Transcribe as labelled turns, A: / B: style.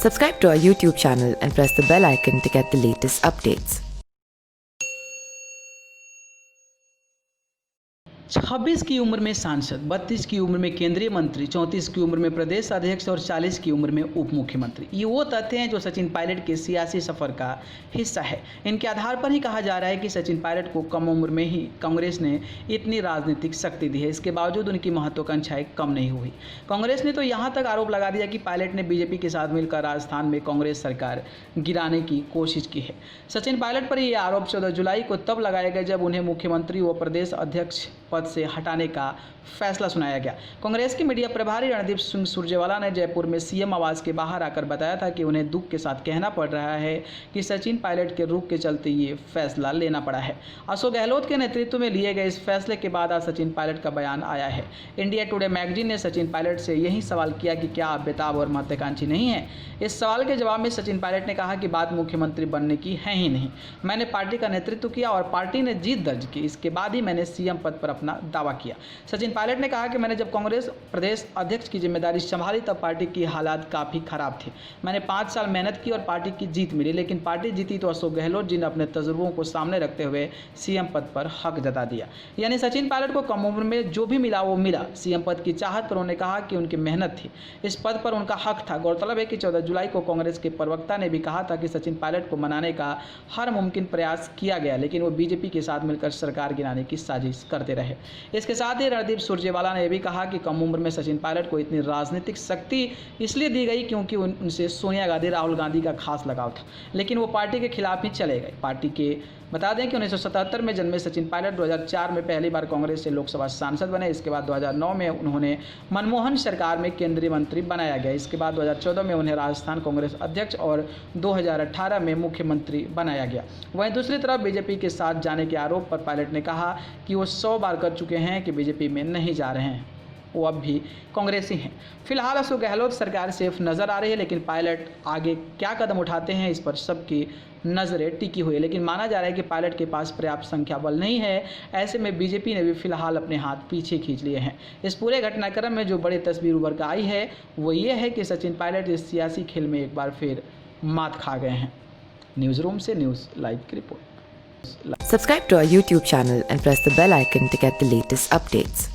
A: Subscribe to our YouTube channel and press the bell icon to get the latest updates.
B: 26 की उम्र में सांसद, 32 की उम्र में केंद्रीय मंत्री, 34 की उम्र में प्रदेश अध्यक्ष और 40 की उम्र में उप मुख्यमंत्री। ये वो तथ्य हैं जो सचिन पायलट के सियासी सफर का हिस्सा है। इनके आधार पर ही कहा जा रहा है कि सचिन पायलट को कम उम्र में ही कांग्रेस ने इतनी राजनीतिक शक्ति दी है। इसके बावजूद उनकी महत्वाकांक्षाएं कम नहीं हुई। कांग्रेस ने तो यहाँ तक आरोप लगा दिया कि पायलट ने बीजेपी के साथ मिलकर राजस्थान में कांग्रेस सरकार गिराने की कोशिश की है। सचिन पायलट पर यह आरोप 14 जुलाई को तब लगाया गया जब उन्हें मुख्यमंत्री व प्रदेश अध्यक्ष पद से हटाने का फैसला सुनाया गया। कांग्रेस के मीडिया प्रभारी रणदीप सिंह सुरजेवाला ने जयपुर में सीएम आवास के बाहर आकर बताया था कि उन्हें दुख के साथ कहना पड़ रहा है कि सचिन पायलट के रुख के चलते ये फैसला लेना पड़ा है। अशोक गहलोत के नेतृत्व में लिए गए इस फैसले के बाद आज सचिन पायलट का बयान आया है। इंडिया टुडे मैगजीन ने सचिन पायलट से यही सवाल किया कि क्या आप बेताब और महत्वाकांक्षी नहीं है। इस सवाल के जवाब में सचिन पायलट ने कहा कि बात मुख्यमंत्री बनने की है ही नहीं। मैंने पार्टी का नेतृत्व किया और पार्टी ने जीत दर्ज की। इसके बाद ही मैंने सीएम पद पर अपना दावा किया। सचिन पायलट ने कहा कि मैंने जब कांग्रेस प्रदेश अध्यक्ष की जिम्मेदारी संभाली तब पार्टी की हालात काफ़ी खराब थे। मैंने 5 साल मेहनत की और पार्टी की जीत मिली, लेकिन पार्टी जीती तो अशोक गहलोत जी ने अपने तजुर्बों को सामने रखते हुए सीएम पद पर हक जता दिया। यानी सचिन पायलट को कम उम्र में जो भी मिला वो मिला। सीएम पद की चाहत पर उन्होंने कहा कि उनकी मेहनत थी, इस पद पर उनका हक था। गौरतलब है कि 14 जुलाई को कांग्रेस के प्रवक्ता ने भी कहा था कि सचिन पायलट को मनाने का हर मुमकिन प्रयास किया गया, लेकिन वो बीजेपी के साथ मिलकर सरकार गिराने की साजिश करते रहे। इसके साथ ही रणदीप सुरजेवाला ने भी कहा कि कम उम्र में सचिन पायलट को इतनी राजनीतिक शक्ति इसलिए दी गई क्योंकि उनसे सोनिया गांधी, राहुल गांधी का खास लगाव था, लेकिन वो पार्टी के खिलाफ ही चले गए। पार्टी के बता दें कि 1977 में जन्मे सचिन पायलट 2004 में पहली बार कांग्रेस से लोकसभा सांसद बने। इसके बाद 2009 में उन्होंने मनमोहन सरकार में केंद्रीय मंत्री बनाया गया। इसके बाद 2014 में उन्हें राजस्थान कांग्रेस अध्यक्ष और 2018 में मुख्यमंत्री बनाया गया। वहीं दूसरी तरफ बीजेपी के साथ जाने के आरोप पर पायलट ने कहा कि वो 100 बार कर चुके हैं कि बीजेपी में नहीं जा रहे हैं, वो अब भी कांग्रेसी हैं। फिलहाल अशोक गहलोत सरकार सेफ नज़र आ रही है, लेकिन पायलट आगे क्या कदम उठाते हैं इस पर सबकी नज़रें टिकी हुई है। लेकिन माना जा रहा है कि पायलट के पास पर्याप्त संख्या बल नहीं है। ऐसे में बीजेपी ने भी फिलहाल अपने हाथ पीछे खींच लिए हैं। इस पूरे घटनाक्रम में जो बड़ी तस्वीर उभर कर आई है वो ये है कि सचिन पायलट इस सियासी खेल में एक बार फिर मात खा गए हैं। न्यूज़ रूम से न्यूज़ लाइव की report.
A: Subscribe to our YouTube channel and press the bell icon to get the latest updates.